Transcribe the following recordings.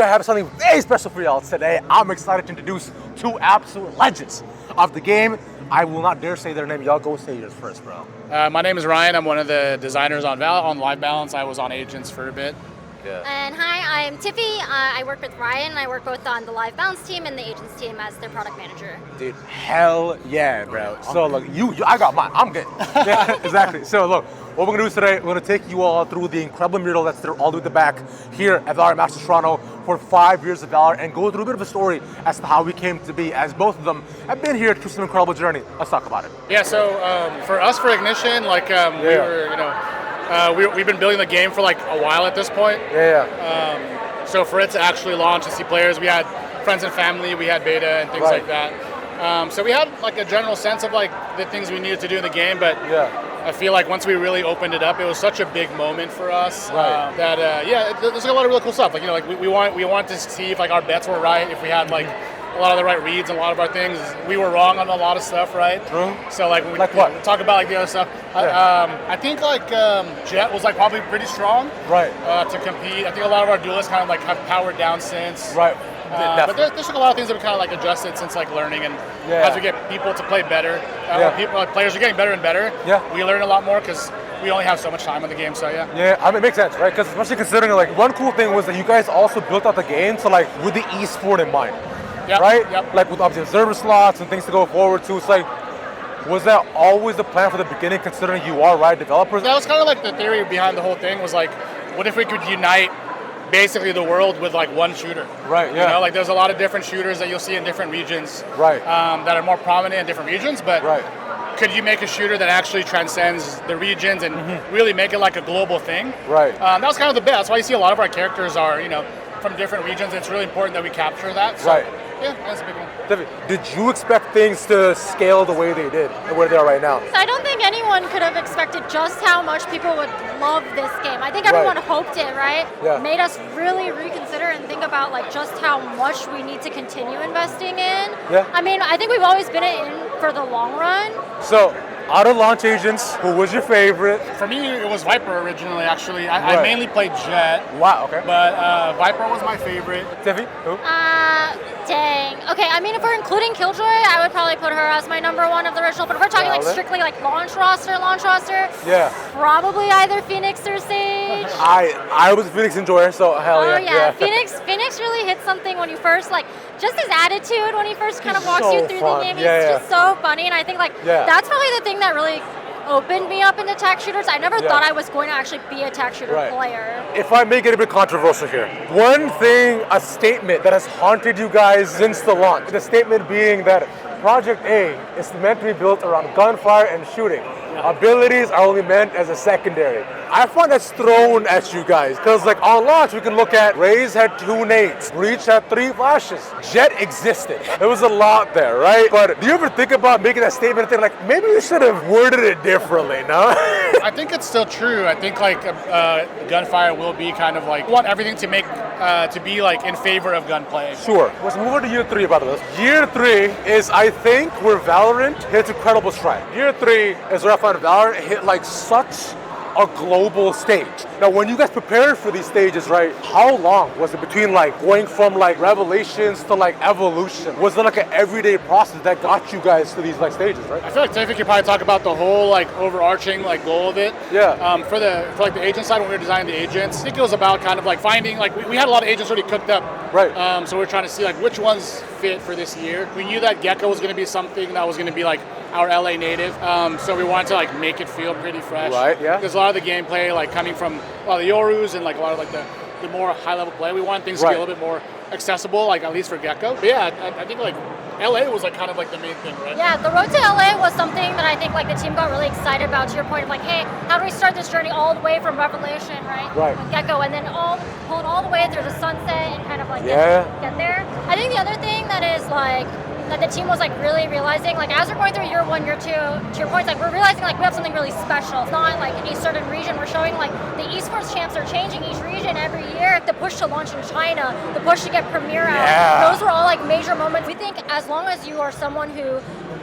I have something very special for y'all today. I'm excited to introduce two absolute legends of the game. I will not dare say their name. Y'all go say yours first, bro. My name is Ryan. I'm one of the designers on Live Balance. I was on Agents for a bit. Yeah. And hi, I'm Tiffy. I work with Ryan. I work both on the Live Balance team and the Agents team as their product manager. Dude, hell yeah, bro. So look, I got mine. I'm good. Yeah, exactly. So look, what we're gonna do is today, we're gonna take you all through the incredible mural that's there all the way at the back here at VALORANT Masters Toronto for 5 years of Valor, and go through a bit of a story as to how we came to be, as both of them have been here through some incredible journey. Let's talk about it. Yeah. So for us, for Ignition, like we were, we've been building the game for like a while at this point. So for it to actually launch and see players, we had friends and family, we had beta and things like that. So we had like a general sense of like the things we needed to do in the game, but I feel like once we really opened it up, it was such a big moment for us that there's a lot of really cool stuff. Like like we want to see if like our bets were right, if we had like a lot of the right reads and a lot of our things. We were wrong on a lot of stuff, right? True. So like when we talk about like the other stuff, I think like Jet was like probably pretty strong to compete. I think a lot of our duelists kind of like have powered down since. But there's like a lot of things that we kind of like adjusted since like learning, and as we get people to play better, players are getting better and better. We learn a lot more because we only have so much time in the game. So I mean, it makes sense, right? Because especially considering like one cool thing was that you guys also built out the game to like with the esport in mind. Like with obviously observer slots and things to go forward to. It's like, was that always the plan for the beginning, considering you are Riot developers? That was kind of like the theory behind the whole thing, was like, what if we could unite basically the world with like one shooter? You know, like there's a lot of different shooters that you'll see in different regions that are more prominent in different regions, but could you make a shooter that actually transcends the regions and really make it like a global thing? That was kind of the bet. That's why you see a lot of our characters are, from different regions. It's really important that we capture that. So, yeah, that's a big one. Tiffy, did you expect things to scale the way they did and where they are right now? So I don't think anyone could have expected just how much people would love this game. I think everyone hoped it, right? Made us really reconsider and think about like just how much we need to continue investing in. I mean, I think we've always been in for the long run. So, out of launch agents, who was your favorite? For me, it was Viper originally, actually. I mainly played Jet. Wow, okay. But Viper was my favorite. Tiffy, who? Dang. Okay, I mean, if we're including Killjoy, I would probably put her as my number one of the original. But if we're talking like strictly like launch roster, probably either Phoenix or Sage. I was a Phoenix enjoyer, so hell yeah. Phoenix really hits something when you first like, just his attitude when he first kind of walks you through the game. He's just so funny, and I think like that's probably the thing that really opened me up into tac shooters. I never thought I was going to actually be a tac shooter player. If I may get a bit controversial here, one thing, a statement that has haunted you guys since the launch, the statement being that Project A is meant to be built around gunfire and shooting. Abilities are only meant as a secondary. I find that's thrown at you guys, because like on launch we can look at Raze had 2 nades, Breach had 3 flashes, Jet existed. There was a lot there, right? But do you ever think about making that statement and think like, maybe we should have worded it differently, no? I think it's still true. I think like gunfire will be kind of like, we want everything to make, to be like in favor of gunplay. Sure. Let's move on to year 3 about this. Year 3 is, I think, where Valorant hits incredible stride. Year 3 is where I found Valorant hit like such a global stage. Now, when you guys prepared for these stages, right, how long was it between like going from like revelations to like evolution? Was it like an everyday process that got you guys to these like stages, right? I feel like Tiffy could probably talk about the whole like overarching like goal of it. For like the agent side, when we were designing the agents, I think it was about kind of like finding like we had a lot of agents already cooked up. So we were trying to see like which ones fit for this year. We knew that Gecko was going to be something that was going to be like our LA native. So we wanted to like make it feel pretty fresh. There's a lot of the gameplay like coming from a lot of the Yorus and like a lot of like the more high level play. We want things to be a little bit more accessible, like at least for Gecko. But yeah, I think like LA was like kind of like the main thing, right? Yeah, the road to LA was something that I think like the team got really excited about, to your point of like, hey, how do we start this journey all the way from Revelation, right? With Gecko, and then pull it all the way through the sunset and kind of like get there. I think the other thing that is like, that the team was like really realizing, like as we're going through year 1, year 2, to your point, like we're realizing like we have something really special. It's not like a certain region. We're showing like the esports champs are changing each region every year. The push to launch in China, the push to get Premier out. Those were all like major moments. We think as long as you are someone who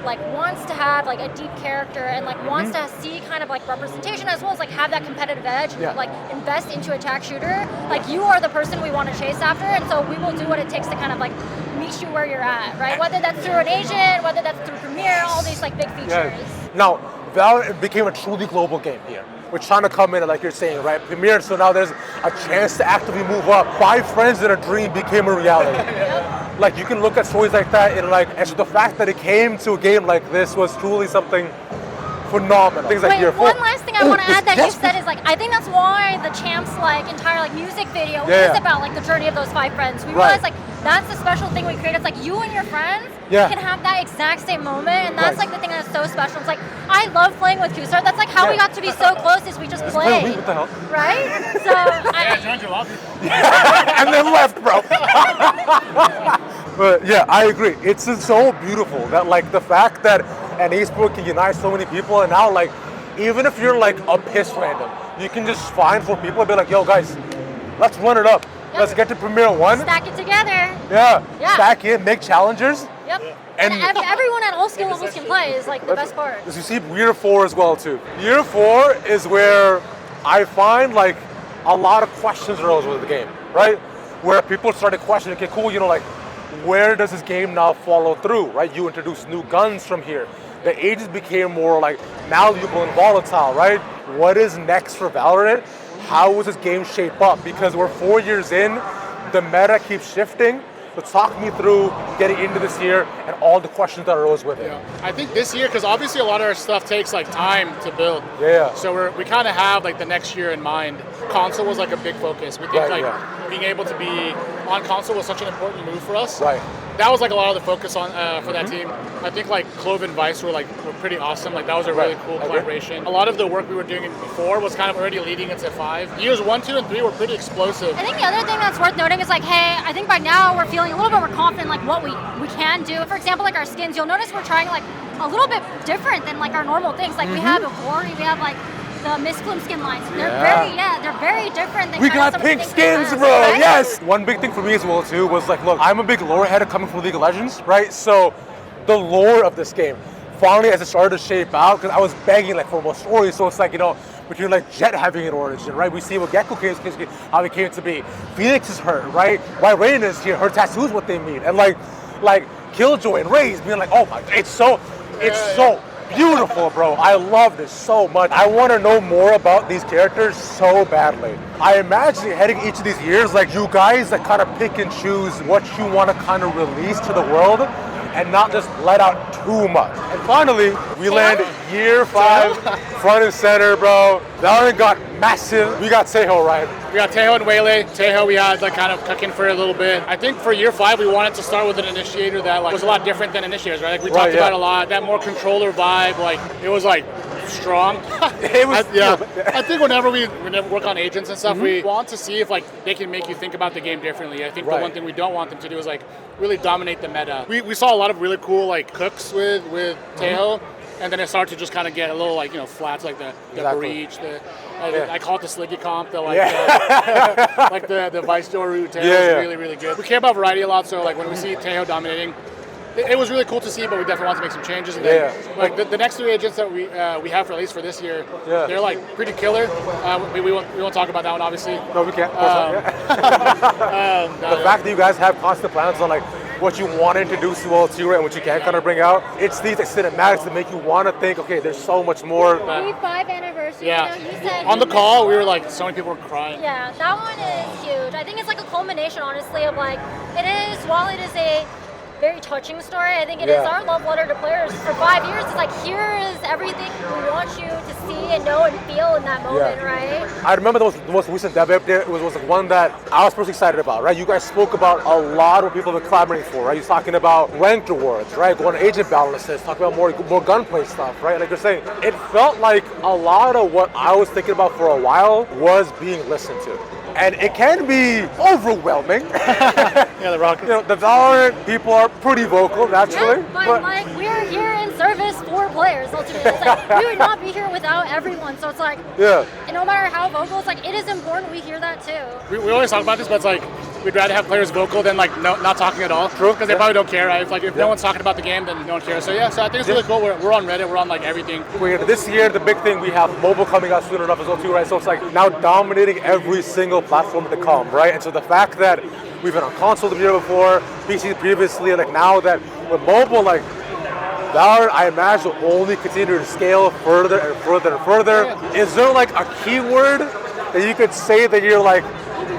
like wants to have like a deep character and like wants to see kind of like representation as well as like have that competitive edge and like invest into attack shooter, like you are the person we want to chase after, and so we will do what it takes to kind of like meet you where you're at, right? Whether that's through an agent, whether that's through Premiere, all these like big features. Now, VALORANT became a truly global game here. We're trying to come in, like you're saying, right? Premiere, so now there's a chance to actively move up. 5 friends in a dream became a reality. Like you can look at stories like that and like, and so the fact that it came to a game like this was truly something phenomenal. Things like one last thing I want to add that you said is like, I think that's why the Champs like entire like music video is about like the journey of those 5 friends. We realized like that's the special thing we created. It's like you and your friends can have that exact same moment, and that's like the thing that's so special. It's like I love playing with Cousart. That's like how we got to be so close is we just played, what the hell? right? So I joined your lobby. and then left, bro. But yeah, I agree. It's just so beautiful that like the fact that an esport can unite so many people, and now like even if you're like a piss random, you can just find 4 people and be like, yo guys, let's run it up. Let's get to Premiere 1. Stack it together. Yeah. Stack it, make challengers. Yep. And everyone at all skill levels can play is like the best part. As you see year 4 as well too. Year 4 is where I find like a lot of questions arose with the game, right? Where people started questioning, okay, cool, you know, like where does this game now follow through, right? You introduce new guns from here. The agents became more like malleable and volatile, right? What is next for VALORANT? How will this game shape up? Because we're 4 years in, the meta keeps shifting. So talk me through getting into this year and all the questions that arose with it. I think this year, because obviously a lot of our stuff takes like time to build. So we kind of have like the next year in mind. Console was like a big focus. We think being able to be on console was such an important move for us. That was like a lot of the focus on for that team. I think like Clove and Vice were pretty awesome. Like that was a really cool collaboration. A lot of the work we were doing before was kind of already leading into 5. Years 1, 2, and 3 were pretty explosive. I think the other thing that's worth noting is like, hey, I think by now we're feeling a little bit more confident like what we can do. For example, like our skins, you'll notice we're trying like a little bit different than like our normal things. Like we have a Glory, we have like the Miss Plume skin lines. They're very different than we got pink skins, bro. Right? Yes. One big thing for me as well too was like, look, I'm a big lore head coming from League of Legends, right? So the lore of this game, finally as it started to shape out, because I was begging like for more stories. So it's like, you know, between like Jet having an origin, right? We see what Gecko came, how he came to be. Phoenix is hurt, right? Why Rain is here, her tattoos what they mean. And like Killjoy and Raze being like, oh my, it's so beautiful, bro. I love this so much. I want to know more about these characters so badly. I imagine heading each of these years, like you guys that kind of pick and choose what you want to kind of release to the world and not just let out too much. And finally, we land year 5, front and center, bro. VALORANT got massive. We got Tsay, right? We got Taeho and Waylay. Taeho we had like kind of cooking for a little bit. I think for year 5 we wanted to start with an initiator that like was a lot different than initiators, right? Like we talked about a lot, that more controller vibe, like it was like strong. It was, I think whenever we work on agents and stuff, we want to see if like they can make you think about the game differently. I think the one thing we don't want them to do is like really dominate the meta. We saw a lot of really cool like cooks with Taeho, and then it started to just kind of get a little like, you know, flats, like the breach, I call it the Sliggy comp, the like like the Vice door route. Taeho is really, really good. We care about variety a lot, so like when we see Taeho dominating, it was really cool to see, but we definitely want to make some changes. And then, like the next 3 agents that we have at least for this year, they're like pretty killer. We won't talk about that one, obviously. No, we can't. The fact that you guys have constant plans on like what you want to introduce to all too, and what you can kind of bring out, it's these like, cinematics that make you want to think, okay, there's so much more. 35th anniversary. Yeah. You know, you said on the call, we were like, so many people were crying. Yeah, that one is huge. I think it's like a culmination, honestly, of like, it is, while it is a very touching story, I think it is our love letter to players. For 5 years, it's like, here is everything we want you to see and know and feel in that moment, right? I remember the most recent dev update. It was like one that I was personally excited about, right? You guys spoke about a lot of people have been collaborating for, right? You're talking about ranked awards, right? Going to agent balances, talking about more gunplay stuff, right? Like you're saying, it felt like a lot of what I was thinking about for a while was being listened to. And it can be overwhelming. The Rockets. You know, the VALORANT people are pretty vocal, naturally. Yeah, but like, we're here in service for players, ultimately. It's like, we would not be here without everyone. So it's like, and no matter how vocal, it's like, it is important we hear that too. We always talk about this, but it's like, we'd rather have players vocal than like not talking at all. True. Because they probably don't care, right? If no one's talking about the game, then no one cares. So yeah, so I think it's really cool. We're on Reddit, we're on like everything. This year, the big thing, we have mobile coming out soon enough as well too, right? So it's like now dominating every single platform to come, right? And so the fact that we've been on console the year before, PC previously, and like now that with mobile, like Valorant, I imagine will only continue to scale further and further and further. Is there like a keyword that you could say that you're like,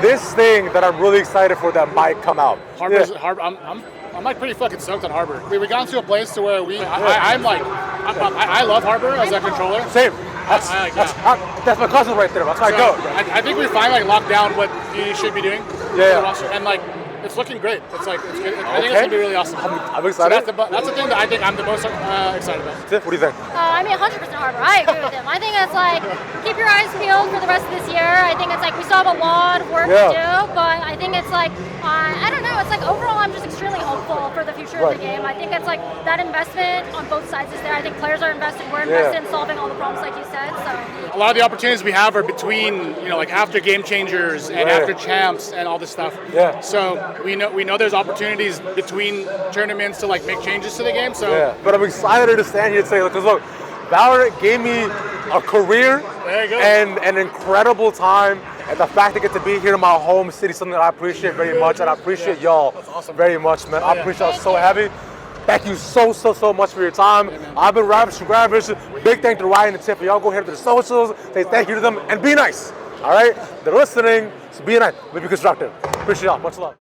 this thing that I'm really excited for that might come out? Harbor, I'm like pretty fucking stoked on Harbor. We got to a place to where I love Harbor as a controller. Same. That's my cousin right there. That's how I go. I think we finally like locked down what you should be doing. And like it's looking great. It's like I think it's gonna be really awesome. I'm excited. So that's the thing that I think I'm the most excited about. Tiff, what do you think? I mean, 100% Harbor. I agree with him. I think it's like keep your eyes peeled for the rest of this year. I think it's like we still have a lot of work to do, but I think it's like I don't know. It's like overall, I'm just extremely hopeful for the future of the game. I think it's like that investment on both sides is there. I think players are invested. We're invested in solving all the problems, like you said. So a lot of the opportunities we have are between like after game changers and after champs and all this stuff. So we know there's opportunities between tournaments to like make changes to the game. So but I'm excited to stand here and say, because look, Valorant gave me a career and an incredible time, and the fact to get to be here in my home city, something that I appreciate very much, and I appreciate y'all very much, man. I appreciate y'all so heavy. Thank you so much for your time. I've been Ravish from Gravish. Big thank to Ryan and Tiff. Y'all go ahead to the socials, say thank you to them, and be nice. All right? They're listening, so be nice. Be constructive. Appreciate y'all. Much love.